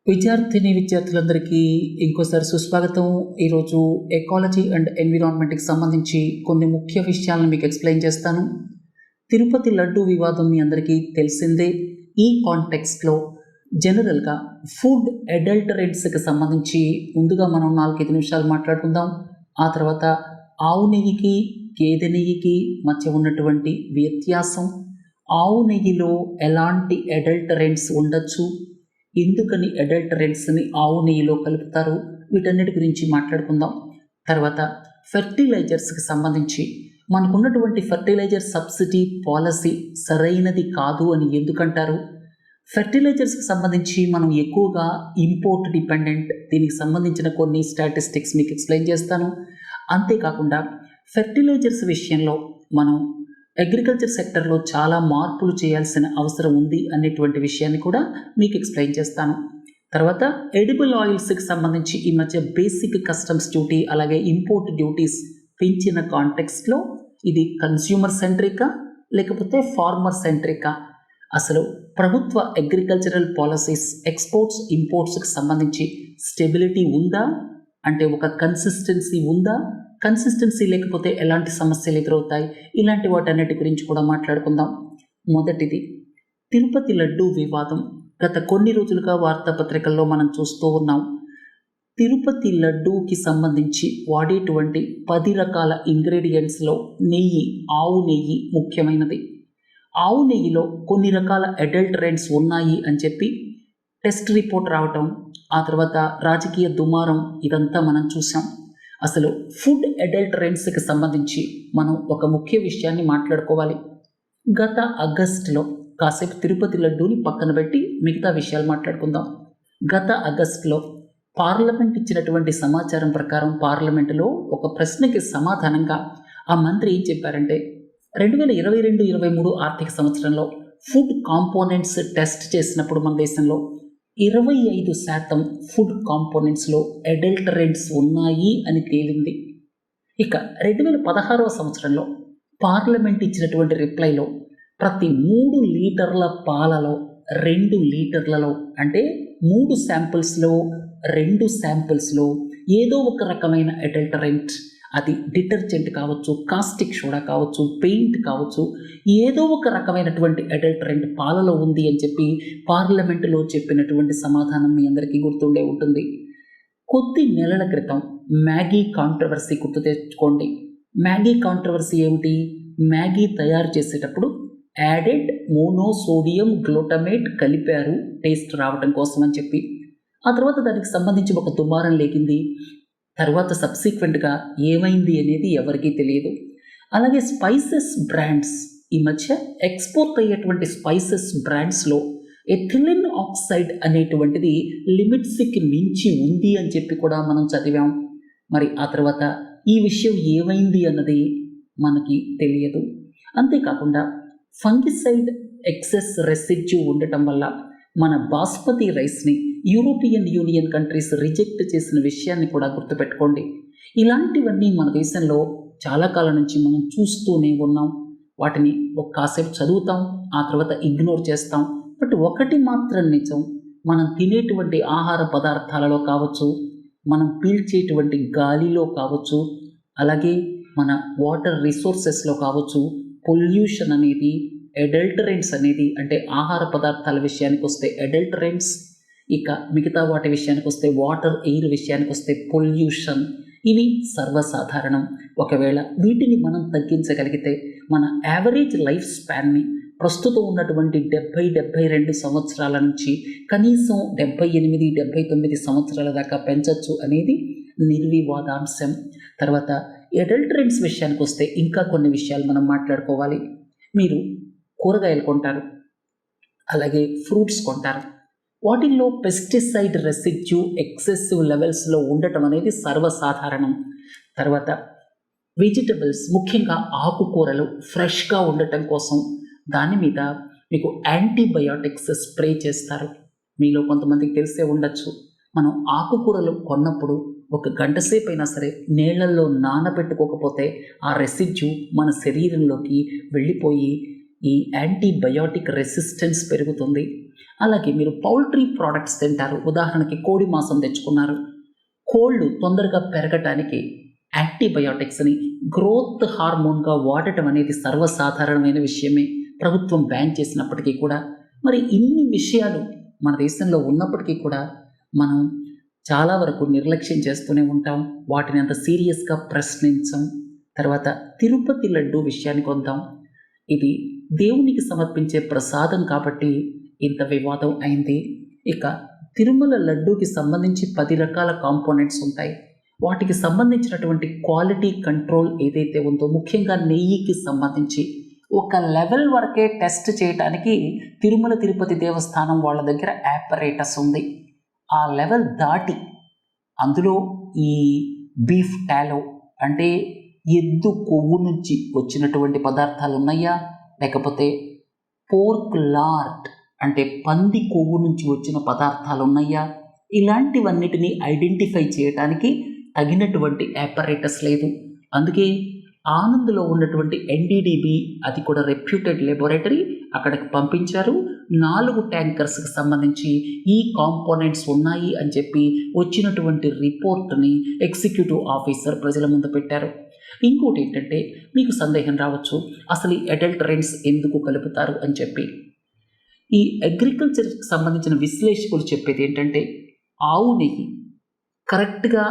విద్యార్థులందరికీ ఇంకోసారి సుస్వాగతం. ఈరోజు ఎకాలజీ అండ్ ఎన్విరాన్మెంట్కి సంబంధించి కొన్ని ముఖ్య విషయాలను మీకు ఎక్స్ప్లెయిన్ చేస్తాను. తిరుపతి లడ్డు వివాదం మీ అందరికీ తెలిసిందే. ఈ కాంటెక్స్ట్లో జనరల్గా ఫుడ్ అడల్టరెంట్స్కి సంబంధించి ముందుగా మనం 4-5 నిమిషాలు మాట్లాడుకుందాం. ఆ తర్వాత ఆవు నెయ్యికి గేదె నెయ్యికి మధ్య ఉన్నటువంటి వ్యత్యాసం, ఆవు నెయ్యిలో ఎలాంటి అడల్టరెంట్స్ ఉండొచ్చు, ఎందుకని అడల్టరెంట్స్ని ఆవు నెయ్యిలో కలుపుతారు, వీటన్నిటి గురించి మాట్లాడుకుందాం. తర్వాత ఫెర్టిలైజర్స్కి సంబంధించి మనకున్నటువంటి ఫెర్టిలైజర్ సబ్సిడీ పాలసీ సరైనది కాదు అని ఎందుకంటారు, ఫెర్టిలైజర్స్కి సంబంధించి మనం ఎక్కువగా ఇంపోర్ట్ డిపెండెంట్, దీనికి సంబంధించిన కొన్ని స్టాటిస్టిక్స్ మీకు ఎక్స్ప్లెయిన్ చేస్తాను. అంతేకాకుండా ఫెర్టిలైజర్స్ విషయంలో మనం అగ్రికల్చర్ సెక్టర్లో చాలా మార్పులు చేయాల్సిన అవసరం ఉంది అనేటువంటి విషయాన్ని కూడా మీకు ఎక్స్ప్లెయిన్ చేస్తాను. తర్వాత ఎడిబుల్ ఆయిల్స్కి సంబంధించి ఈ మధ్య బేసిక్ కస్టమ్స్ డ్యూటీ అలాగే ఇంపోర్ట్ డ్యూటీస్ పెంచిన కాంటెక్స్ట్లో ఇది కన్స్యూమర్ సెంట్రికా లేకపోతే ఫార్మర్ సెంట్రికా, అసలు ప్రభుత్వ అగ్రికల్చరల్ పాలసీస్ ఎక్స్పోర్ట్స్ ఇంపోర్ట్స్కి సంబంధించి స్టెబిలిటీ ఉందా, అంటే ఒక కన్సిస్టెన్సీ ఉందా, కన్సిస్టెన్సీ లేకపోతే ఎలాంటి సమస్యలు ఎదురవుతాయి, ఇలాంటి వాటన్నిటి గురించి కూడా మాట్లాడుకుందాం. మొదటిది తిరుపతి లడ్డు వివాదం. గత కొన్ని రోజులుగా వార్తాపత్రికల్లో మనం చూస్తూ ఉన్నాం. తిరుపతి లడ్డూకి సంబంధించి వాడేటువంటి 10 రకాల ఇంగ్రీడియంట్స్లో నెయ్యి, ఆవు నెయ్యి ముఖ్యమైనది. ఆవు నెయ్యిలో కొన్ని రకాల అడల్టరెంట్స్ ఉన్నాయి అని చెప్పి టెస్ట్ రిపోర్ట్ రావటం, ఆ తర్వాత రాజకీయ దుమారం, ఇదంతా మనం చూసాం. అసలు ఫుడ్ అడల్టరెంట్స్కి సంబంధించి మనం ఒక ముఖ్య విషయాన్ని మాట్లాడుకోవాలి. గత ఆగస్టులో, కాసేపు తిరుపతి లడ్డూని పక్కన పెట్టి మిగతా విషయాలు మాట్లాడుకుందాం. గత ఆగస్టులో పార్లమెంట్ ఇచ్చినటువంటి సమాచారం ప్రకారం పార్లమెంటులో ఒక ప్రశ్నకి సమాధానంగా ఆ మంత్రి ఏం చెప్పారంటే 2022-23 ఆర్థిక సంవత్సరంలో ఫుడ్ కాంపోనెంట్స్ టెస్ట్ చేసినప్పుడు మన దేశంలో 25% ఫుడ్ కాంపోనెంట్స్లో అడల్టరెంట్స్ ఉన్నాయి అని తేలింది. ఇక 2016వ సంవత్సరంలో పార్లమెంట్ ఇచ్చినటువంటి రిప్లైలో ప్రతి 3 లీటర్ల పాలలో 2 లీటర్లలో అంటే 3 శాంపిల్స్లో 2 శాంపిల్స్లో ఏదో ఒక రకమైన అడల్టరెంట్, అది డిటర్జెంట్ కావచ్చు, కాస్టిక్ సోడా కావచ్చు, పెయింట్ కావచ్చు, ఏదో ఒక రకమైనటువంటి అడల్టరెంట్ పాలలో ఉంది అని చెప్పి పార్లమెంటులో చెప్పినటువంటి సమాధానం మీ అందరికీ గుర్తుండే ఉంటుంది. కొద్ది నెలల క్రితం మ్యాగీ కాంట్రవర్సీ గుర్తు తెచ్చుకోండి. మ్యాగీ కాంట్రవర్సీ ఏమిటి? మ్యాగీ తయారు చేసేటప్పుడు యాడెడ్ మోనోసోడియం గ్లూటమేట్ కలిపారు టేస్ట్ రావడం కోసం అని చెప్పి. ఆ తర్వాత దానికి సంబంధించి ఒక దుమారం లేకింది. తర్వాత సబ్సిక్వెంట్గా ఏమైంది అనేది ఎవరికీ తెలియదు. అలాగే స్పైసెస్ బ్రాండ్స్, ఈ మధ్య ఎక్స్పోర్ట్ అయ్యేటువంటి స్పైసెస్ బ్రాండ్స్లో ఎథిలిన్ ఆక్సైడ్ అనేటువంటిది లిమిట్స్కి మించి ఉంది అని చెప్పి కూడా మనం చదివాం. మరి ఆ తర్వాత ఈ విషయం ఏమైంది అన్నది మనకి తెలియదు. అంతేకాకుండా ఫంగిసైడ్ ఎక్సెస్ రెసిడ్యూ ఉండటం వల్ల మన బాస్మతి రైస్ని యూరోపియన్ యూనియన్ కంట్రీస్ రిజెక్ట్ చేసిన విషయాన్ని కూడా గుర్తుపెట్టుకోండి. ఇలాంటివన్నీ మన దేశంలో చాలా కాలం నుంచి మనం చూస్తూనే ఉన్నాం. వాటిని కాసేపు చదువుతాం, ఆ తర్వాత ఇగ్నోర్ చేస్తాం. బట్ ఒకటి మాత్రం నిజం, మనం తినేటువంటి ఆహార పదార్థాలలో కావచ్చు, మనం పీల్చేటువంటి గాలిలో కావచ్చు, అలాగే మన వాటర్ రిసోర్సెస్లో కావచ్చు, పొల్యూషన్ అనేది, అడల్టరెంట్స్ అనేది, అంటే ఆహార పదార్థాల విషయానికి వస్తే అడల్టరెంట్స్, ఇక మిగతా వాటి విషయానికి వస్తే వాటర్, ఎయిర్ విషయానికి వస్తే పొల్యూషన్, ఇవి సర్వసాధారణం. ఒకవేళ వీటిని మనం తగ్గించగలిగితే మన యావరేజ్ లైఫ్ స్పాన్ని ప్రస్తుతం ఉన్నటువంటి 70-72 సంవత్సరాల నుంచి కనీసం 78-79 సంవత్సరాల దాకా పెంచవచ్చు అనేది నిర్వివాదాంశం. తర్వాత అడల్టరెంట్స్ విషయానికి వస్తే ఇంకా కొన్ని విషయాలు మనం మాట్లాడుకోవాలి. మీరు కూరగాయలు కొంటారు, అలాగే ఫ్రూట్స్ కొంటారు, వాటిల్లో పెస్టిసైడ్ రెసిడ్యూ ఎక్సెసివ్ లెవెల్స్లో ఉండటం అనేది సర్వసాధారణం. తర్వాత వెజిటబుల్స్, ముఖ్యంగా ఆకుకూరలు ఫ్రెష్గా ఉండటం కోసం దాని మీద మీకు యాంటీబయాటిక్స్ స్ప్రే చేస్తారు. మీలో కొంతమందికి తెలిసే ఉండొచ్చు, మనం ఆకుకూరలు కొన్నప్పుడు 1 గంట సేపు అయినా సరే నీళ్లలో నానబెట్టుకోకపోతే ఆ రెసిడ్యూ మన శరీరంలోకి వెళ్ళిపోయి ఈ యాంటీబయోటిక్ రెసిస్టెన్స్ పెరుగుతుంది. అలాగే మీరు పౌల్ట్రీ ప్రోడక్ట్స్ తింటారు, ఉదాహరణకి కోడి మాంసం తెచ్చుకున్నారు. కోళ్ళు తొందరగా పెరగటానికి యాంటీబయోటిక్స్ని గ్రోత్ హార్మోన్గా వాడటం అనేది సర్వసాధారణమైన విషయమే, ప్రభుత్వం బ్యాన్ చేసినప్పటికీ కూడా. మరి ఇన్ని విషయాలు మన దేశంలో ఉన్నప్పటికీ కూడా మనం చాలా వరకు నిర్లక్ష్యం చేస్తూనే ఉంటాం, వాటిని అంత సీరియస్గా ప్రశ్నించం. తర్వాత తిరుపతి లడ్డు విషయానికి వద్దాం. ఇది దేవునికి సమర్పించే ప్రసాదం కాబట్టి ఇంత వివాదం అయింది. ఇక తిరుమల లడ్డూకి సంబంధించి 10 రకాల కాంపోనెంట్స్ ఉంటాయి. వాటికి సంబంధించినటువంటి క్వాలిటీ కంట్రోల్ ఏదైతే ఉందో, ముఖ్యంగా నెయ్యికి సంబంధించి ఒక లెవెల్ వరకే టెస్ట్ చేయడానికి తిరుమల తిరుపతి దేవస్థానం వాళ్ళ దగ్గర యాపరేటస్ ఉంది. ఆ లెవెల్ దాటి అందులో ఈ బీఫ్ టాలో అంటే ఎద్దు కొవ్వు నుంచి వచ్చినటువంటి పదార్థాలు ఉన్నాయా, లేకపోతే పోర్క్ లార్డ్ అంటే పంది కొవ్వు నుంచి వచ్చిన పదార్థాలు ఉన్నాయా, ఇలాంటివన్నిటిని ఐడెంటిఫై చేయడానికి తగినటువంటి యాపరేటస్ లేదు. అందుకే ఆనంద్లో ఉన్నటువంటి ఎన్డీడీబీ, అది కూడా రెప్యూటెడ్ లెబొరేటరీ, అక్కడికి పంపించారు. 4 ట్యాంకర్స్కి సంబంధించి ఈ కాంపోనెంట్స్ ఉన్నాయి అని చెప్పి వచ్చినటువంటి రిపోర్ట్ని ఎగ్జిక్యూటివ్ ఆఫీసర్ ప్రజల ముందు పెట్టారు. ఇంకోటి ఏంటంటే, మీకు సందేహం రావచ్చు, అసలు ఈ అడల్టరెంట్స్ ఎందుకు కలుపుతారు అని చెప్పి. ఈ అగ్రికల్చర్కి సంబంధించిన విశ్లేషకులు చెప్పేది ఏంటంటే, ఆవు నెయ్యి కరెక్ట్గా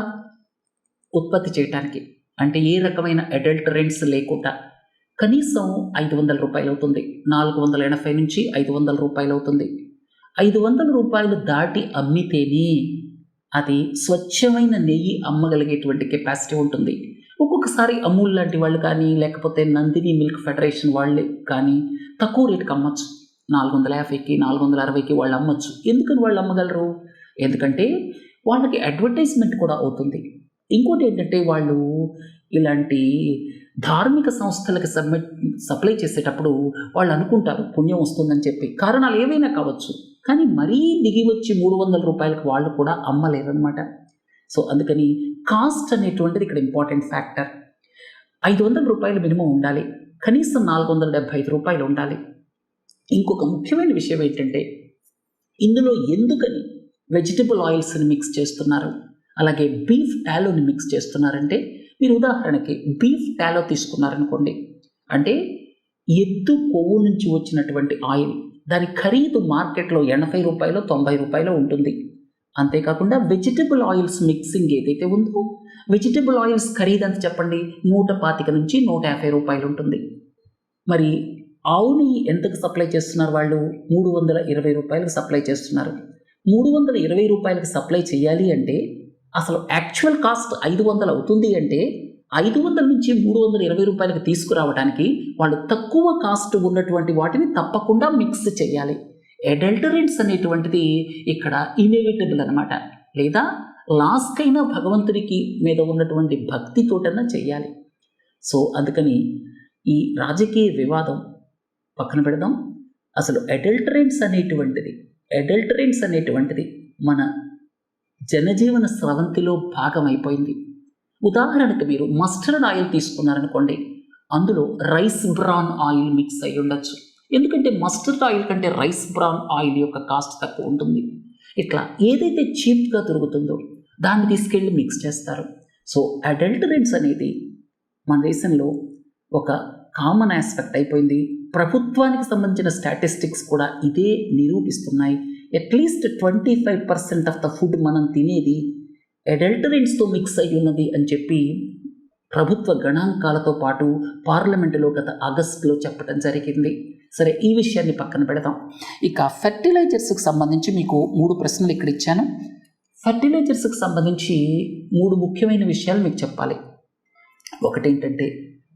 ఉత్పత్తి చేయడానికి, అంటే ఏ రకమైన అడల్టరెంట్స్ లేకుండా కనీసం 500 రూపాయలు అవుతుంది. 480 నుంచి 500 రూపాయలు అవుతుంది. 500 రూపాయలు దాటి అమ్మితేనే అది స్వచ్ఛమైన నెయ్యి అమ్మగలిగేటువంటి కెపాసిటీ ఉంటుంది. ఒక్కొక్కసారి అమూల్ లాంటి వాళ్ళు కానీ, లేకపోతే నందిని మిల్క్ ఫెడరేషన్ వాళ్ళు కానీ తక్కువ రేటుకి అమ్మచ్చు. 450కి 460కి వాళ్ళు అమ్మచ్చు. ఎందుకని వాళ్ళు అమ్మగలరు? ఎందుకంటే వాళ్ళకి అడ్వర్టైజ్మెంట్ కూడా అవుతుంది. ఇంకోటి ఏంటంటే, వాళ్ళు ఇలాంటి ధార్మిక సంస్థలకు సప్లై చేసేటప్పుడు వాళ్ళు అనుకుంటారు పుణ్యం వస్తుందని చెప్పి. కారణాలు ఏవైనా కావచ్చు, కానీ మరీ దిగి వచ్చి 300 రూపాయలకు వాళ్ళు కూడా అమ్మలేరనమాట. సో అందుకని కాస్ట్ అనేటువంటిది ఇక్కడ ఇంపార్టెంట్ ఫ్యాక్టర్. 500 రూపాయలు మినిమం ఉండాలి, కనీసం 475 రూపాయలు ఉండాలి. ఇంకొక ముఖ్యమైన విషయం ఏంటంటే, ఇందులో ఎందుకని వెజిటబుల్ ఆయిల్స్ని మిక్స్ చేస్తున్నారు, అలాగే బీఫ్ టాలోని మిక్స్ చేస్తున్నారంటే, మీరు ఉదాహరణకి బీఫ్ టాలో తీసుకున్నారనుకోండి, అంటే ఎద్దు కొవ్వు నుంచి వచ్చినటువంటి ఆయిల్, దాని ఖరీదు మార్కెట్లో 80 రూపాయలు 90 రూపాయలు ఉంటుంది. అంతేకాకుండా వెజిటబుల్ ఆయిల్స్ మిక్సింగ్ ఏదైతే ఉందో, వెజిటబుల్ ఆయిల్స్ ఖరీదు ఎంత చెప్పండి, 125 నుంచి 150 రూపాయలు ఉంటుంది. మరి ఆవుని ఎంతకు సప్లై చేస్తున్నారు వాళ్ళు? 320 రూపాయలకు సప్లై చేస్తున్నారు. 320 రూపాయలకు సప్లై చేయాలి అంటే అసలు యాక్చువల్ కాస్ట్ 500 అవుతుంది. అంటే 500 నుంచి 320 రూపాయలకు తీసుకురావడానికి వాళ్ళు తక్కువ కాస్ట్ ఉన్నటువంటి వాటిని తప్పకుండా మిక్స్ చేయాలి. అడల్టరెంట్స్ అనేటువంటిది ఇక్కడ ఇన్ఎవిటబుల్ అనమాట. లేదా లాస్కైనా భగవంతుడికి మీద ఉన్నటువంటి భక్తితోటన్నా చేయాలి. సో అందుకని ఈ రాజకీయ వివాదం పక్కన పెడదాం. అసలు అడల్టరెంట్స్ అనేటువంటిది మన జనజీవన స్రవంతిలో భాగమైపోయింది. ఉదాహరణకు మీరు మస్టర్డ్ ఆయిల్ తీసుకున్నారనుకోండి, అందులో రైస్ బ్రాన్ ఆయిల్ మిక్స్ అయి ఉండొచ్చు. ఎందుకంటే మస్టర్డ్ ఆయిల్ కంటే రైస్ బ్రాన్ ఆయిల్ యొక్క కాస్ట్ తక్కువ ఉంటుంది. ఇట్లా ఏదైతే చీప్గా దొరుకుతుందో దాన్ని తీసుకెళ్ళి మిక్స్ చేస్తారు. సో అడల్టరెంట్స్ అనేది మన దేశంలో ఒక కామన్ ఆస్పెక్ట్ అయిపోయింది. ప్రభుత్వానికి సంబంధించిన స్టాటిస్టిక్స్ కూడా ఇదే నిరూపిస్తున్నాయి. అట్లీస్ట్ 25% ఆఫ్ ద ఫుడ్ మనం తినేది అడల్టరెంట్స్తో మిక్స్ అయి ఉన్నది అని చెప్పి ప్రభుత్వ గణాంకాలతో పాటు పార్లమెంటులో గత ఆగస్టులో చెప్పడం జరిగింది. సరే, ఈ విషయాన్ని పక్కన పెడదాం. ఇక ఫెర్టిలైజర్స్కి సంబంధించి మీకు 3 ప్రశ్నలు ఇక్కడ ఇచ్చాను. ఫెర్టిలైజర్స్కి సంబంధించి 3 ముఖ్యమైన విషయాలు మీకు చెప్పాలి. ఒకటేంటంటే,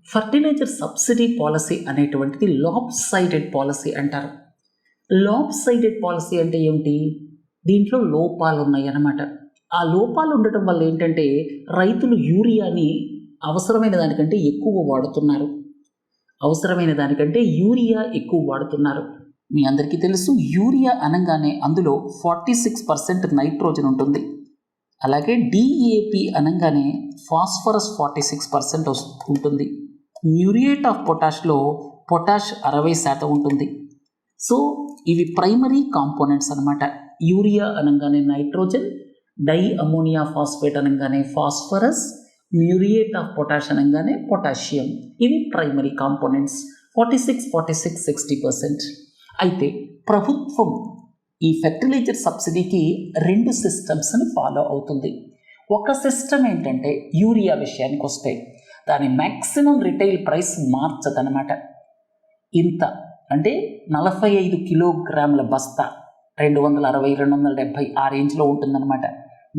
ఫర్టిలైజర్ సబ్సిడీ పాలసీ అనేటువంటిది లాప్సైడెడ్ పాలసీ అంటారు. లాప్సైడెడ్ పాలసీ అంటే ఏమిటి? దీంట్లో లోపాలు ఉన్నాయి అన్నమాట. ఆ లోపాలు ఉండటం వల్ల ఏంటంటే రైతులు యూరియాని అవసరమైన దానికంటే ఎక్కువ వాడుతున్నారు. మీ అందరికీ తెలుసు, యూరియా అనగానే అందులో 46% నైట్రోజన్ ఉంటుంది. అలాగే డిఏపి అనగానే ఫాస్ఫరస్ 46% ఉంటుంది. మ్యూరియేట్ ఆఫ్ పొటాష్లో పొటాష్ 60% ఉంటుంది. సో ఇవి ప్రైమరీ కాంపోనెంట్స్ అనమాట. యూరియా అనగానే నైట్రోజన్, డై అమోనియా ఫాస్ఫేట్ అనగానే ఫాస్ఫరస్, మ్యూరియేట్ ఆఫ్ పొటాష్ అనగానే పొటాషియం. ఇవి ప్రైమరీ కాంపోనెంట్స్. 60% అయితే ప్రభుత్వం ఈ ఫెర్టిలైజర్ సబ్సిడీకి 2 సిస్టమ్స్ని ఫాలో అవుతుంది. ఒక సిస్టమ్ ఏంటంటే యూరియా విషయానికి వస్తే దాని మ్యాక్సిమం రిటైల్ ప్రైస్ మార్చదనమాట. ఇంత అంటే 45 కిలోగ్రాముల బస్తా 260-270 ఆ రేంజ్లో ఉంటుందన్నమాట.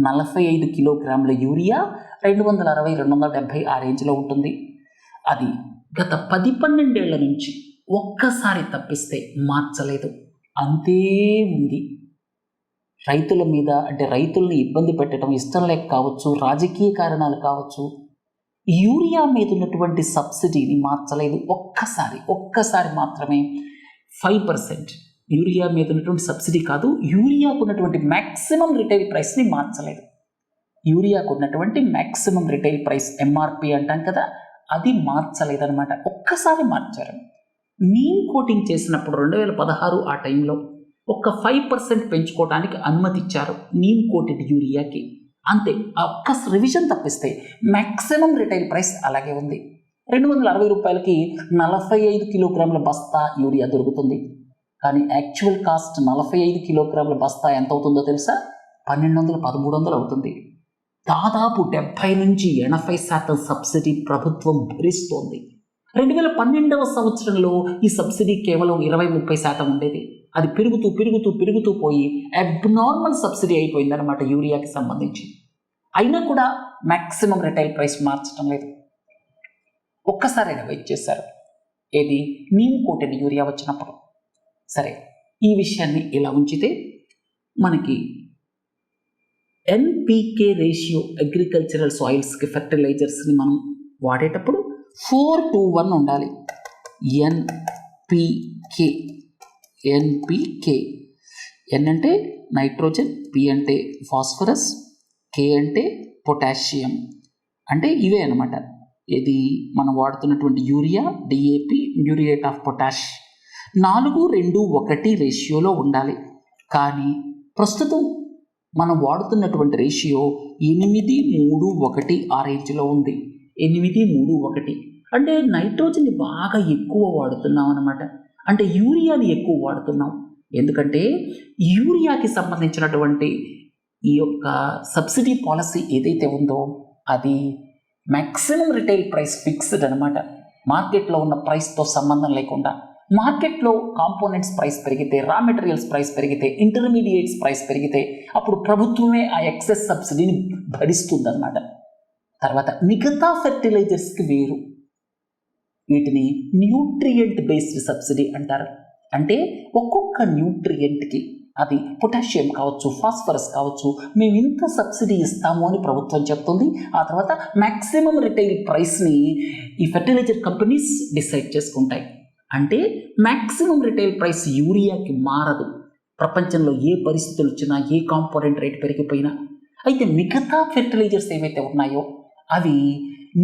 45 కిలోగ్రాముల యూరియా 260-270 ఆ రేంజ్లో ఉంటుంది. అది గత 10-12 ఏళ్ల నుంచి ఒక్కసారి తప్పిస్తే మార్చలేదు, అంతే ఉంది. రైతుల మీద అంటే రైతుల్ని ఇబ్బంది పెట్టడం ఇష్టం లేక కావచ్చు, రాజకీయ కారణాలు కావచ్చు, యూరియా మీద ఉన్నటువంటి సబ్సిడీని మార్చలేదు. ఒక్కసారి మాత్రమే 5% యూరియా మీద ఉన్నటువంటి సబ్సిడీ కాదు, యూరియాకు ఉన్నటువంటి మ్యాక్సిమం రిటైల్ ప్రైస్ని మార్చలేదు. యూరియాకు ఉన్నటువంటి మ్యాక్సిమం రిటైల్ ప్రైస్ ఎంఆర్పి అంటాం కదా, అది మార్చలేదన్నమాట. ఒక్కసారి మార్చారు. నీమ్ కోటింగ్ చేసినప్పుడు 2016 ఆ టైంలో ఒక్క 5% పెంచుకోవడానికి అనుమతి ఇచ్చారు నీమ్ కోటెడ్ యూరియాకి, అంతే. ఆ ఒక్క రివిజన్ తప్పిస్తే మ్యాక్సిమం రిటైల్ ప్రైస్ అలాగే ఉంది. 260 రూపాయలకి 45 కిలోగ్రాముల బస్తా యూరియా దొరుకుతుంది. కానీ యాక్చువల్ కాస్ట్ 45 కిలోగ్రాముల బస్తా ఎంత అవుతుందో తెలుసా? 1200-1300 అవుతుంది. దాదాపు 70-80% సబ్సిడీ ప్రభుత్వం భరిస్తోంది. 2012వ సంవత్సరంలో ఈ సబ్సిడీ కేవలం 20-30% ఉండేది. అది పెరుగుతూ పోయి అబ్నార్మల్ సబ్సిడీ అయిపోయిందన్నమాట యూరియాకి సంబంధించి. అయినా కూడా మ్యాక్సిమం రిటైల్ ప్రైస్ మార్చడం లేదు. ఒక్కసారైనా వెయిట్ చేశారు, ఏది నీమ్ కోటెడ్ యూరియా వచ్చినప్పుడు. సరే, ఈ విషయాన్ని ఇలా ఉంచితే మనకి ఎన్పికే రేషియో అగ్రికల్చరల్ సాయిల్స్కి ఫెర్టిలైజర్స్ని మనం వాడేటప్పుడు 4:1 ఉండాలి. ఎన్పికే ఎన్ అంటే నైట్రోజన్, పి అంటే ఫాస్ఫరస్, కే అంటే పొటాషియం. అంటే ఇవే అనమాట. ఇది మనం వాడుతున్నటువంటి urea, DAP, muriate of potash 4:2:1 రేషియోలో ఉండాలి. కానీ ప్రస్తుతం మనం వాడుతున్నటువంటి రేషియో 8:3:1 ఆ రేంజ్లో ఉంది. 8:3:1 అంటే నైట్రోజన్ని బాగా ఎక్కువ వాడుతున్నాం అన్నమాట. అంటే యూరియాని ఎక్కువ వాడుతున్నాం. ఎందుకంటే యూరియాకి సంబంధించినటువంటి ఈ యొక్క సబ్సిడీ పాలసీ ఏదైతే ఉందో అది మ్యాక్సిమం రిటైల్ ప్రైస్ ఫిక్స్డ్ అనమాట. మార్కెట్లో ఉన్న ప్రైస్తో సంబంధం లేకుండా. మార్కెట్లో కాంపోనెంట్స్ ప్రైస్ పెరిగితే, రా మెటీరియల్స్ ప్రైస్ పెరిగితే, ఇంటర్మీడియేట్స్ ప్రైస్ పెరిగితే అప్పుడు ప్రభుత్వమే ఆ ఎక్సెస్ సబ్సిడీని భరిస్తుందన్నమాట. తర్వాత మిగతా ఫెర్టిలైజర్స్కి వేరు, వీటిని న్యూట్రియంట్ బేస్డ్ సబ్సిడీ అంటారు. అంటే ఒక్కొక్క న్యూట్రియంట్కి, అది పొటాషియం కావచ్చు, ఫాస్ఫరస్ కావచ్చు, మేము ఇంత సబ్సిడీ ఇస్తాము అని ప్రభుత్వం చెప్తుంది. ఆ తర్వాత మ్యాక్సిమం రిటైల్ ప్రైస్ని ఈ ఫెర్టిలైజర్ కంపెనీస్ డిసైడ్ చేసుకుంటాయి. అంటే మ్యాక్సిమం రిటైల్ ప్రైస్ యూరియాకి మారదు, ప్రపంచంలో ఏ పరిస్థితులు వచ్చినా, ఏ కాంపోనెంట్ రేట్ పెరిగిపోయినా. అయితే మిగతా ఫెర్టిలైజర్స్ ఏవైతే ఉన్నాయో అవి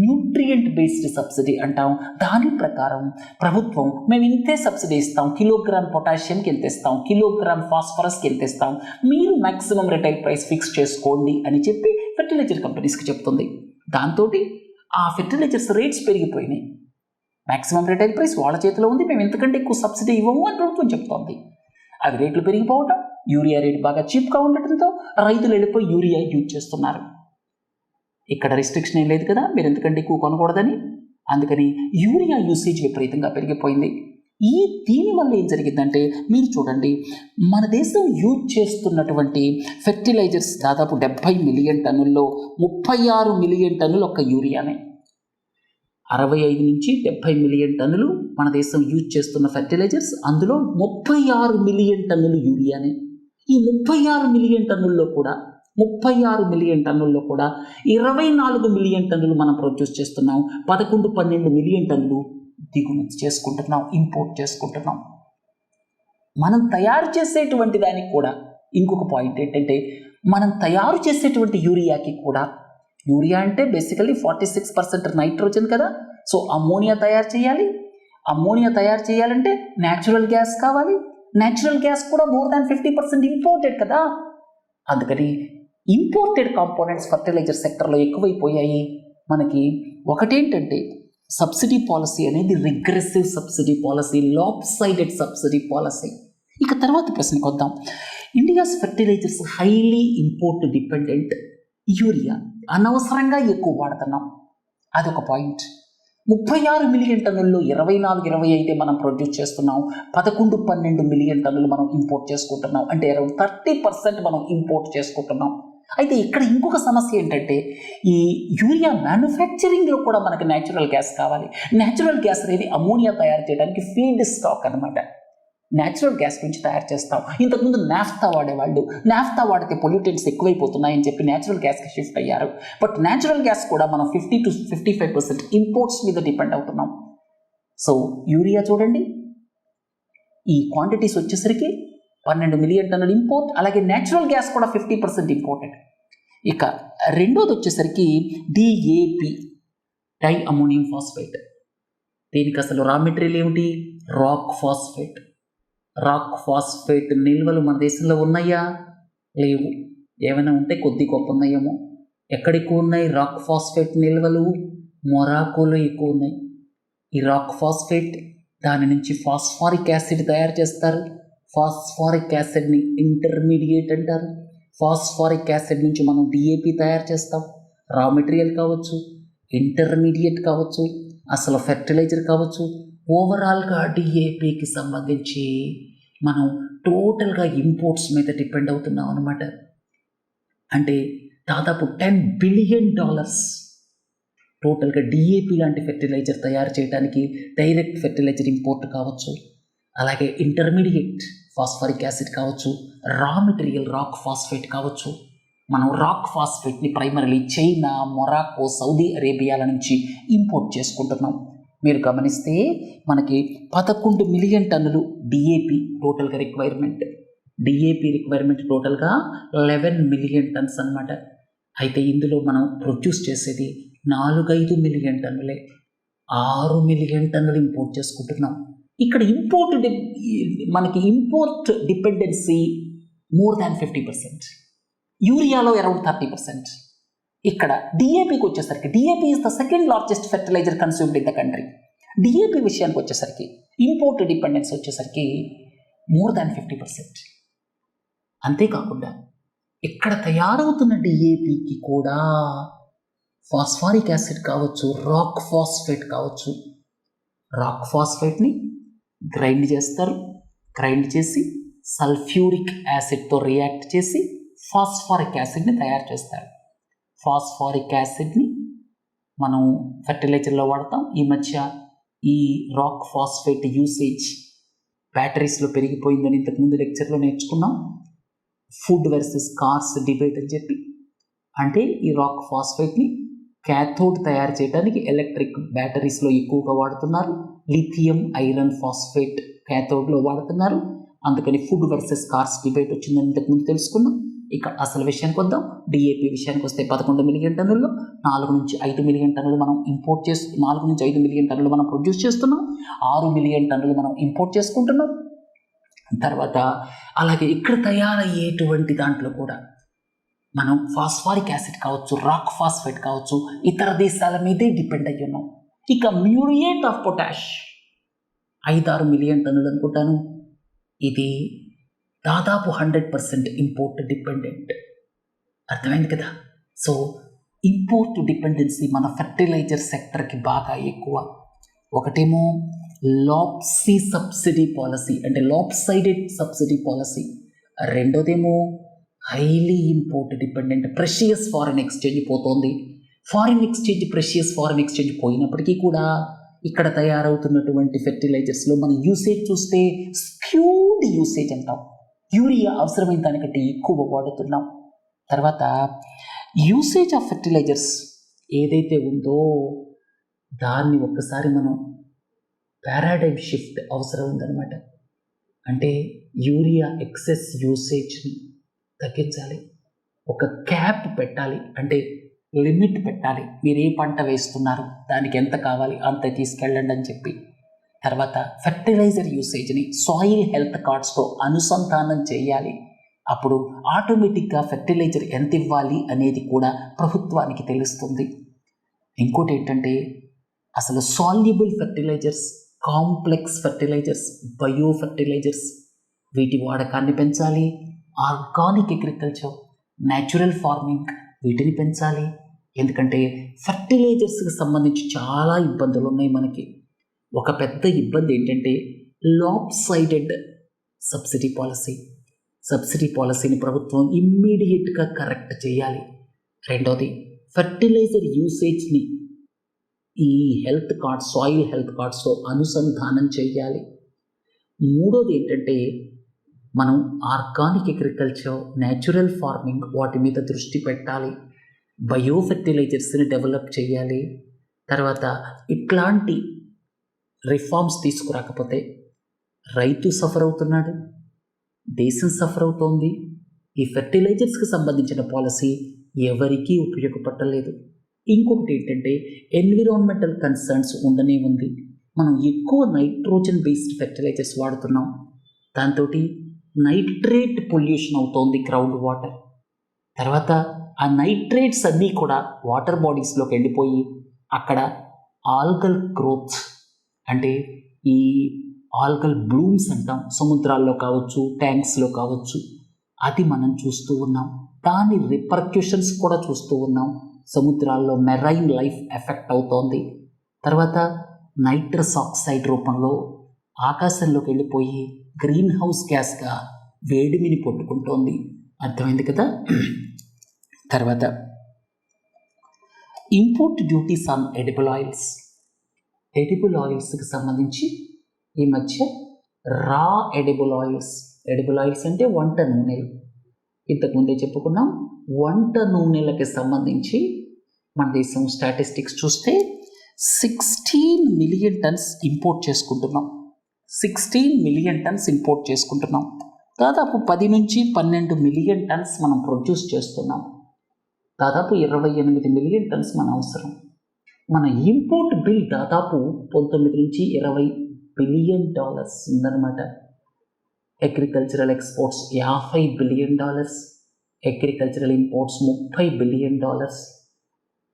న్యూట్రియంట్ బేస్డ్ సబ్సిడీ అంటాం. దాని ప్రకారం ప్రభుత్వం మేము ఇంతే సబ్సిడీ ఇస్తాం, కిలోగ్రామ్ పొటాషియంకి ఎంత ఇస్తాం, కిలోగ్రామ్ ఫాస్ఫరస్కి ఎంత ఇస్తాం, మీరు మ్యాక్సిమం రిటైల్ ప్రైస్ ఫిక్స్ చేసుకోండి అని చెప్పి ఫెర్టిలైజర్ కంపెనీస్కి చెప్తుంది. దాంతో ఆ ఫెర్టిలైజర్స్ రేట్స్ పెరిగిపోయినాయి. మ్యాక్సిమం రిటైల్ ప్రైస్ వాళ్ళ చేతిలో ఉంది, మేము ఎంతకంటే ఎక్కువ సబ్సిడీ ఇవ్వము అని ప్రభుత్వం చెప్తోంది. అవి రేట్లు పెరిగిపోవటం, యూరియా రేట్ బాగా చీప్గా ఉండటంతో రైతులు వెళ్ళిపోయి యూరియా యూజ్ చేస్తున్నారు. ఇక్కడ రిస్ట్రిక్షన్ ఏం లేదు కదా, మీరు ఎందుకంటే ఎక్కువ కొనకూడదని. అందుకని యూరియా యూసేజ్ విపరీతంగా పెరిగిపోయింది. దీనివల్ల ఏం జరిగిందంటే మీరు చూడండి, మన దేశం యూజ్ చేస్తున్నటువంటి ఫెర్టిలైజర్స్ దాదాపు 70 మిలియన్ టన్నుల్లో 36 మిలియన్ టన్నులు ఒక్క యూరియానే. 65-70 మిలియన్ టన్నులు మన దేశం యూజ్ చేస్తున్న ఫెర్టిలైజర్స్, అందులో 36 మిలియన్ టన్నులు యూరియానే. ఈ 36 మిలియన్ టన్నుల్లో కూడా 24 మిలియన్ టన్నులు మనం ప్రొడ్యూస్ చేస్తున్నాం. 11-12 మిలియన్ టన్నులు దిగుమతి చేసుకుంటున్నాం, ఇంపోర్ట్ చేసుకుంటున్నాం. మనం తయారు చేసేటువంటి దానికి కూడా ఇంకొక పాయింట్ ఏంటంటే, మనం తయారు చేసేటువంటి యూరియాకి కూడా, యూరియా అంటే బేసికలీ 46% నైట్రోజన్ కదా, సో అమోనియా తయారు చేయాలి. అమ్మోనియా తయారు చేయాలంటే న్యాచురల్ గ్యాస్ కావాలి. న్యాచురల్ గ్యాస్ కూడా మోర్ దాన్ 50% ఇంపోర్టెడ్ కదా. అందుకని ఇంపోర్టెడ్ కాంపోనెంట్స్ ఫర్టిలైజర్ సెక్టర్లో ఎక్కువైపోయాయి. మనకి ఒకటేంటంటే సబ్సిడీ పాలసీ అనేది regressive subsidy policy, lopsided subsidy policy. ఇక తర్వాత ప్రశ్నకు వద్దాం. India's fertilisers highly import dependent. Urea అనవసరంగా ఎక్కువ వాడుతున్నాం, అదొక పాయింట్. 36 మిలియన్ టన్నుల్లో 24-25 మనం ప్రొడ్యూస్ చేస్తున్నాం. 11-12 మిలియన్ టన్నులు మనం ఇంపోర్ట్ చేసుకుంటున్నాం. అంటే అరౌండ్ 30% మనం ఇంపోర్ట్ చేసుకుంటున్నాం. అయితే ఇక్కడ ఇంకొక సమస్య ఏంటంటే ఈ యూరియా మ్యానుఫ్యాక్చరింగ్లో కూడా మనకి న్యాచురల్ గ్యాస్ కావాలి. న్యాచురల్ గ్యాస్ అనేది అమోనియా తయారు చేయడానికి ఫీడ్ స్టాక్ అనమాట. న్యాచురల్ గ్యాస్ నుంచి తయారు చేస్తాం. ఇంతకుముందు నాఫ్తా వాడేవాళ్ళు, నాఫ్తా వాడితే పొల్యూటెంట్స్ ఎక్కువైపోతున్నాయని చెప్పి న్యాచురల్ గ్యాస్కి షిఫ్ట్ అయ్యారు. బట్ న్యాచురల్ గ్యాస్ కూడా మనం 50-55% ఇంపోర్ట్స్ మీద డిపెండ్ అవుతున్నాం. సో యూరియా చూడండి, ఈ క్వాంటిటీస్ వచ్చేసరికి 12 మిలియన్ టన్నులు ఇంపోర్ట్, అలాగే న్యాచురల్ గ్యాస్ కూడా 50% ఇంపోర్టెడ్. ఇక రెండోది వచ్చేసరికి డిఏపి, డై అమోనియం ఫాస్ఫేట్. దీనికి అసలు రా మెటీరియల్ ఏమిటి? Rock phosphate. రాక్ ఫాస్ఫేట్ నిల్వలు మన దేశంలో ఉన్నాయా? లేవు. ఏమైనా ఉంటే కొద్ది గొప్ప ఉన్నాయేమో. ఎక్కడ ఎక్కువ ఉన్నాయి రాక్ ఫాస్ఫేట్ నిల్వలు? మొరాకోలో ఎక్కువ ఉన్నాయి. ఈ రాక్ ఫాస్ఫేట్ దాని నుంచి ఫాస్ఫారిక్ యాసిడ్ తయారు చేస్తారు. ఫాస్ఫారిక్ యాసిడ్ని ఇంటర్మీడియట్ అంటారు. ఫాస్ఫారిక్ యాసిడ్ నుంచి మనం డిఏపి తయారు చేస్తాం. రా మెటీరియల్ కావచ్చు, ఇంటర్మీడియట్ కావచ్చు, అసలు ఫెర్టిలైజర్ కావచ్చు. ఓవరాల్గా డిఏపికి సంబంధించి మనం టోటల్గా ఇంపోర్ట్స్ మీద డిపెండ్ అవుతున్నాం అనమాట. అంటే దాదాపు $10 బిలియన్ టోటల్గా డిఏపి లాంటి ఫెర్టిలైజర్ తయారు చేయడానికి డైరెక్ట్ ఫెర్టిలైజర్ ఇంపోర్ట్ కావచ్చు, అలాగే ఇంటర్మీడియట్ ఫాస్ఫరిక్ యాసిడ్ కావచ్చు, రా మెటీరియల్ రాక్ ఫాస్ఫేట్ కావచ్చు. మనం రాక్ ఫాస్ఫేట్ని ప్రైమరీలీ చైనా, మొరాకో, సౌదీ అరేబియాల నుంచి ఇంపోర్ట్ చేసుకుంటున్నాం. మీరు గమనిస్తే మనకి 11 మిలియన్ టన్నులు డిఏపి టోటల్గా రిక్వైర్మెంట్. డిఏపి రిక్వైర్మెంట్ టోటల్గా 11 మిలియన్ టన్స్ అనమాట. అయితే ఇందులో మనం ప్రొడ్యూస్ చేసేది 4-5 మిలియన్ టన్నులే. 6 మిలియన్ టన్నులు ఇంపోర్ట్ చేసుకుంటున్నాం. ఇక్కడ మనకి ఇంపోర్ట్ డిపెండెన్సీ మోర్ దాన్ 50%. యూరియాలో అరౌండ్ 30%. ఇక్కడ డిఏపికి వచ్చేసరికి DAP is the second largest fertiliser consumed in the country. DAP విషయానికి వచ్చేసరికి ఇంపోర్ట్ డిపెండెన్స్ వచ్చేసరికి మోర్ దాన్ 50%. అంతేకాకుండా ఇక్కడ తయారవుతున్న డిఏపికి కూడా ఫాస్ఫారిక్ యాసిడ్ కావచ్చు, రాక్ ఫాస్ఫేట్ కావచ్చు. రాక్ ఫాస్ఫేట్ని గ్రైండ్ చేస్తారు. గ్రైండ్ చేసి సల్ఫ్యూరిక్ యాసిడ్తో రియాక్ట్ చేసి ఫాస్ఫారిక్ యాసిడ్ని తయారు చేస్తారు. ఫాస్ఫారిక్ యాసిడ్ని మనం ఫెర్టిలైజర్లో వాడతాం. ఈ మధ్య ఈ రాక్ ఫాస్ఫేట్ యూసేజ్ బ్యాటరీస్లో పెరిగిపోయిందని ఇంతకుముందు లెక్చర్లో నేర్చుకున్నాం. ఫుడ్ వర్సెస్ కార్స్ డిబేట్ అని చెప్పి. అంటే ఈ రాక్ ఫాస్ఫేట్ని క్యాథోడ్ తయారు చేయడానికి ఎలక్ట్రిక్ బ్యాటరీస్లో ఎక్కువగా వాడుతున్నారు. లిథియం ఐరన్ ఫాస్ఫేట్ క్యాథోడ్లో వాడుతున్నారు. అందుకని ఫుడ్ వర్సెస్ కార్స్ డిబేట్ వచ్చిందని ఇంతకుముందు తెలుసుకున్నాం. ఇక అసలు విషయానికి వద్దాం. డిఏపి విషయానికి వస్తే 11 మిలియన్ టన్నుల్లో 4-5 మిలియన్ టన్నులు మనం ఇంపోర్ట్ 4-5 మిలియన్ టన్నులు మనం ప్రొడ్యూస్ చేస్తున్నాం. 6 మిలియన్ టన్నులు మనం ఇంపోర్ట్ చేసుకుంటున్నాం. తర్వాత అలాగే ఇక్కడ తయారయ్యేటువంటి దాంట్లో కూడా మనం ఫాస్ఫారిక్ యాసిడ్ కావచ్చు, రాక్ ఫాస్ఫేట్ కావచ్చు, ఇతర దేశాల మీదే డిపెండ్ అయ్యి ఉన్నాం. ఇక మ్యూరియేట్ ఆఫ్ పొటాష్ 5-6 మిలియన్ టన్నులు అనుకుంటాను. ఇది దాదాపు 100% ఇంపోర్ట్ డిపెండెంట్. అర్థమైంది కదా. సో ఇంపోర్ట్ డిపెండెన్సీ మన ఫెర్టిలైజర్ సెక్టర్కి బాగా ఎక్కువ. ఒకటేమో లాప్సీ సబ్సిడీ పాలసీ, అంటే లాప్సైడెడ్ సబ్సిడీ పాలసీ. రెండోదేమో highly import dependent. Precious foreign exchange పోతోంది. ప్రెషియస్ ఫారిన్ ఎక్స్చేంజ్ పోయినప్పటికీ కూడా ఇక్కడ తయారవుతున్నటువంటి ఫెర్టిలైజర్స్లో మన యూసేజ్ చూస్తే స్క్యూడ్ యూసేజ్ అంటాం. యూరియా అవసరమైన దానికంటే ఎక్కువ వాడుతున్నాం. తర్వాత యూసేజ్ ఆఫ్ ఫెర్టిలైజర్స్ ఏదైతే ఉందో దాన్ని ఒక్కసారి మనం పారాడైమ్ షిఫ్ట్ అవసరం ఉందన్నమాట. అంటే యూరియా ఎక్సెస్ యూసేజ్ని తగ్గించాలి. ఒక క్యాప్ పెట్టాలి, అంటే లిమిట్ పెట్టాలి. మీరు ఏ పంట వేస్తున్నారు, దానికి ఎంత కావాలి అంత తీసుకెళ్ళండి అని చెప్పి. తర్వాత ఫెర్టిలైజర్ యూసేజ్ని సాయిల్ హెల్త్ కార్డ్స్తో అనుసంధానం చేయాలి. అప్పుడు ఆటోమేటిక్గా ఫెర్టిలైజర్ ఎంత ఇవ్వాలి అనేది కూడా ప్రభుత్వానికి తెలుస్తుంది. ఇంకోటి ఏంటంటే అసలు soluble fertilizers, complex fertilizers, bio fertilizers వీటి వాడకాన్ని పెంచాలి. ఆర్గానిక్ అగ్రికల్చర్, న్యాచురల్ ఫార్మింగ్ వీటిని పెంచాలి. ఎందుకంటే ఫెర్టిలైజర్స్కి సంబంధించి చాలా ఇబ్బందులు ఉన్నాయి మనకి. ఒక పెద్ద ఇబ్బంది ఏంటంటే లాప్సైడెడ్ సబ్సిడీ పాలసీని ప్రభుత్వం ఇమ్మీడియట్గా కరెక్ట్ చేయాలి. రెండోది ఫెర్టిలైజర్ యూసేజ్ని ఈ హెల్త్ కార్డ్స్, సాయిల్ హెల్త్ కార్డ్స్తో అనుసంధానం చేయాలి. మూడోది ఏంటంటే మనం ఆర్గానిక్ అగ్రికల్చర్, న్యాచురల్ ఫార్మింగ్ వాటి మీద దృష్టి పెట్టాలి. బయో ఫెర్టిలైజర్స్ని డెవలప్ చేయాలి. తర్వాత ఇట్లాంటి రిఫార్మ్స్ తీసుకురాకపోతే రైతు సఫర్ అవుతున్నాడు, దేశం సఫర్ అవుతోంది. ఈ ఫెర్టిలైజర్స్కి సంబంధించిన పాలసీ ఎవరికీ ఉపయోగపడలేదు. ఇంకొకటి ఏంటంటే ఎన్విరాన్మెంటల్ కన్సర్న్స్ ఉండనే ఉంది. మనం ఎక్కువ నైట్రోజన్ బేస్డ్ ఫెర్టిలైజర్స్ వాడుతున్నాం. దాంతో నైట్రేట్ పొల్యూషన్ అవుతోంది గ్రౌండ్ వాటర్. తర్వాత ఆ నైట్రేట్స్ అన్నీ కూడా వాటర్ బాడీస్లోకి వెళ్ళిపోయి అక్కడ ఆల్గల్ గ్రోత్ అంటే ఈ ఆల్గల్ బ్లూమ్స్ అంటాం, సముద్రాల్లో కావచ్చు, ట్యాంక్స్లో కావచ్చు, అది మనం చూస్తూ ఉన్నాం. దాని రిపర్క్యూషన్స్ కూడా చూస్తూ ఉన్నాం. సముద్రాల్లో మెరైన్ లైఫ్ ఎఫెక్ట్ అవుతోంది. తర్వాత నైట్రస్ ఆక్సైడ్ రూపంలో ఆకాశంలోకి వెళ్ళిపోయి గ్రీన్ హౌస్ గ్యాస్గా వేడిమిని పట్టుకుంటోంది. అర్థమైంది కదా. తర్వాత ఇంపోర్ట్ డ్యూటీస్ ఆన్ ఎడిబుల్ ఆయిల్స్కి సంబంధించి ఈ మధ్య రా ఎడిబుల్ ఆయిల్స్ అంటే వంట నూనెలు. ఇంతకుముందే చెప్పుకున్నాం. వంట నూనెలకి సంబంధించి మన దేశం స్టాటిస్టిక్స్ చూస్తే 16 మిలియన్ టన్స్ ఇంపోర్ట్ చేసుకుంటున్నాం. 16 మిలియన్ టన్స్ ఇంపోర్ట్ చేసుకుంటున్నాం. దాదాపు 10 నుంచి 12 మిలియన్ టన్స్ మనం ప్రొడ్యూస్ చేస్తున్నాం. దాదాపు 28 మిలియన్ టన్స్ మన అవసరం. మన ఇంపోర్ట్ బిల్ దాదాపు 19 నుంచి 20 బిలియన్ డాలర్స్ ఉందన్నమాట. Agricultural exports $50 billion, agricultural imports $30 billion.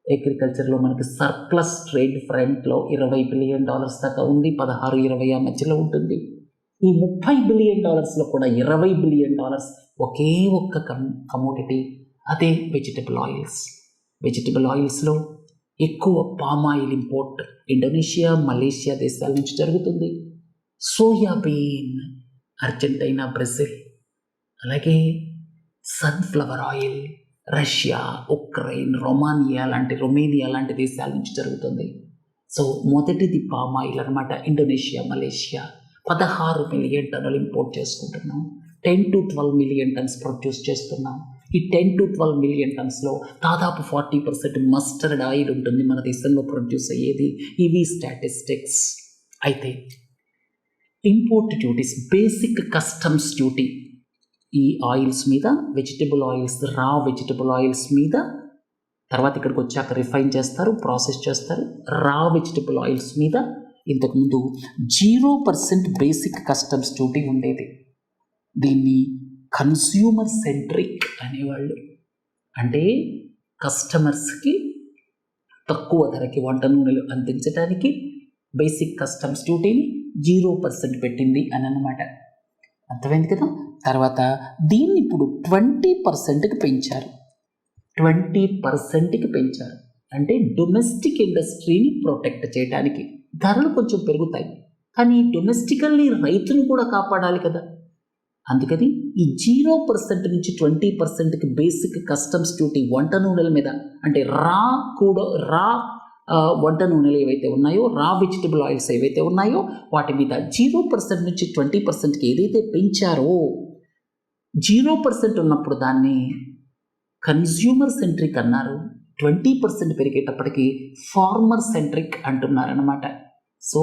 అగ్రికల్చర్లో మనకి సర్ప్లస్ ట్రేడ్ ఫ్రంట్లో $20 బిలియన్ దాకా ఉంది. 16-20 ఆ మధ్యలో ఉంటుంది. ఈ $30 బిలియన్ కూడా $20 బిలియన్ ఒకే ఒక్క కమోడిటీ, అదే వెజిటబుల్ ఆయిల్స్లో ఎక్కువ పామాయిల్ ఇంపోర్ట్ ఇండోనేషియా, మలేషియా దేశాల నుంచి జరుగుతుంది. సోయాబీన్ అర్జెంటీనా, బ్రెజిల్, అలాగే sunflower oil Russia, Ukraine, Romania లాంటి దేశాల నుంచి జరుగుతుంది. సో మొదటిది పామాయిల్ అనమాట. ఇండోనేషియా, మలేషియా 16 మిలియన్ టన్నులు ఇంపోర్ట్ చేసుకుంటున్నాం. 10 to 12 మిలియన్ టన్స్ ప్రొడ్యూస్ చేస్తున్నాం. ఈ 10 to 12 మిలియన్ టన్స్లో దాదాపు 40% మస్టర్డ్ ఆయిల్ ఉంటుంది మన దేశంలో ప్రొడ్యూస్ అయ్యేది. ఇవి స్టాటిస్టిక్స్. అయితే import duties, basic customs duty ఈ ఆయిల్స్ మీద, వెజిటబుల్ ఆయిల్స్, రా వెజిటబుల్ ఆయిల్స్ మీద, తర్వాత ఇక్కడికి వచ్చాక రిఫైన్ చేస్తారు, ప్రాసెస్ చేస్తారు. రా వెజిటబుల్ ఆయిల్స్ మీద ఇంతకుముందు 0% బేసిక్ కస్టమ్స్ డ్యూటీ ఉండేది. దీన్ని కన్స్యూమర్ సెంట్రిక్ అనేవాళ్ళు. అంటే కస్టమర్స్కి తక్కువ ధరకి వంట నూనెలు అందించడానికి బేసిక్ కస్టమ్స్ డ్యూటీని 0% పెట్టింది అని అన్నమాట. అర్థమైంది కదా. తర్వాత దీన్ని ఇప్పుడు 20%కి పెంచారు. 20%కి పెంచారు అంటే డొమెస్టిక్ ఇండస్ట్రీని ప్రొటెక్ట్ చేయడానికి. ధరలు కొంచెం పెరుగుతాయి, కానీ డొమెస్టికల్లీ రైతును కూడా కాపాడాలి కదా. అందుకని ఈ 0% నుంచి 20%కి బేసిక్ కస్టమ్స్ డ్యూటీ వంట నూనెల మీద, అంటే రా వంట నూనెలు ఏవైతే ఉన్నాయో, రా వెజిటబుల్ ఆయిల్స్ ఏవైతే ఉన్నాయో వాటి మీద 0% నుంచి 20%కి ఏదైతే పెంచారో, 0% ఉన్నప్పుడు దాన్ని కన్స్యూమర్ సెంట్రిక్ అన్నారు. 20% పెరిగేటప్పటికి ఫార్మర్ సెంట్రిక్ అంటున్నారనమాట. సో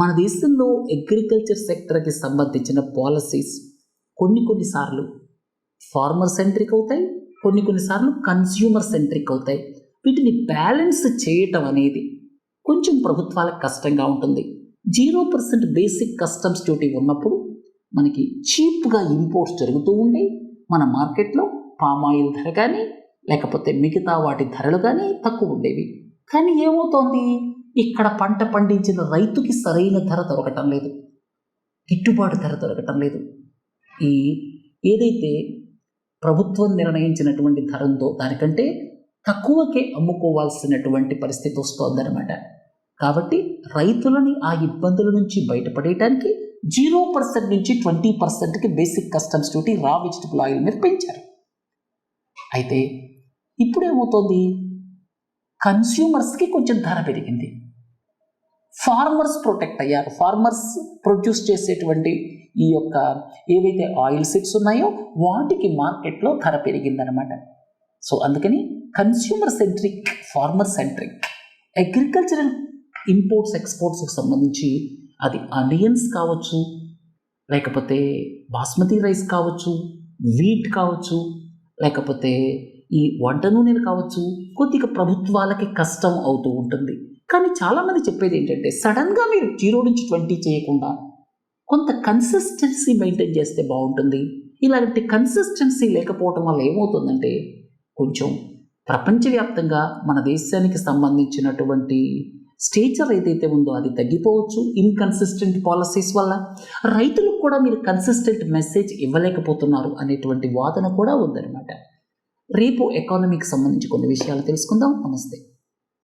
మన దేశంలో అగ్రికల్చర్ సెక్టర్కి సంబంధించిన పాలసీస్ కొన్నిసార్లు ఫార్మర్ సెంట్రిక్ అవుతాయి, కొన్నిసార్లు కన్స్యూమర్ సెంట్రిక్ అవుతాయి. వీటిని బ్యాలెన్స్ చేయటం అనేది కొంచెం ప్రభుత్వాలకు కష్టంగా ఉంటుంది. 0% బేసిక్ కస్టమ్స్ డ్యూటీ ఉన్నప్పుడు మనకి చీప్గా ఇంపోర్ట్స్ జరుగుతూ ఉండే మన మార్కెట్లో పామాయిల్ ధర కానీ లేకపోతే మిగతా వాటి ధరలు కానీ తక్కువ ఉండేవి. కానీ ఏమవుతోంది, ఇక్కడ పంట పండించిన రైతుకి సరైన ధర దొరకటం లేదు, గిట్టుబాటు ధర దొరకటం లేదు. ఈ ఏదైతే ప్రభుత్వం నిర్ణయించినటువంటి ధర ఉందో దానికంటే తక్కువకే అమ్ముకోవాల్సినటువంటి పరిస్థితి వస్తోందన్నమాట. కాబట్టి రైతులని ఆ ఇబ్బందుల నుంచి బయటపడేయడానికి 0% నుంచి 20%కి బేసిక్ కస్టమ్స్ డ్యూటీ రా వెజిటబుల్ ఆయిల్ మీద పెంచారు. అయితే ఇప్పుడేమవుతోంది, కన్స్యూమర్స్కి కొంచెం ధర పెరిగింది, ఫార్మర్స్ ప్రొటెక్ట్ అయ్యారు. ఫార్మర్స్ ప్రొడ్యూస్ చేసేటువంటి ఈ యొక్క ఏవైతే ఆయిల్ సీడ్స్ ఉన్నాయో వాటికి మార్కెట్లో ధర పెరిగిందనమాట. సో అందుకని consumer centric, farmer centric agricultural imports ఎక్స్పోర్ట్స్కి సంబంధించి అది ఆనియన్స్ కావచ్చు, లేకపోతే బాస్మతి రైస్ కావచ్చు, వీట్ కావచ్చు, లేకపోతే ఈ వంట నూనెలు కావచ్చు, కొద్దిగా ప్రభుత్వాలకి కష్టం అవుతూ ఉంటుంది. కానీ చాలామంది చెప్పేది ఏంటంటే సడన్గా మీరు 0 నుంచి 20 చేయకుండా కొంత కన్సిస్టెన్సీ మెయింటైన్ చేస్తే బాగుంటుంది. ఇలాంటి కన్సిస్టెన్సీ లేకపోవటం వల్ల ఏమవుతుందంటే కొంచెం ప్రపంచవ్యాప్తంగా మన దేశానికి సంబంధించినటువంటి స్టేచర్ ఏదైతే ఉందో అది తగ్గిపోవచ్చు ఇన్కన్సిస్టెంట్ పాలసీస్ వల్ల. రైతులకు కూడా మీరు కన్సిస్టెంట్ మెసేజ్ ఇవ్వలేకపోతున్నారు అనేటువంటి వాదన కూడా ఉందన్నమాట. రేపు ఎకానమీకి సంబంధించి కొన్ని విషయాలు తెలుసుకుందాం. నమస్తే.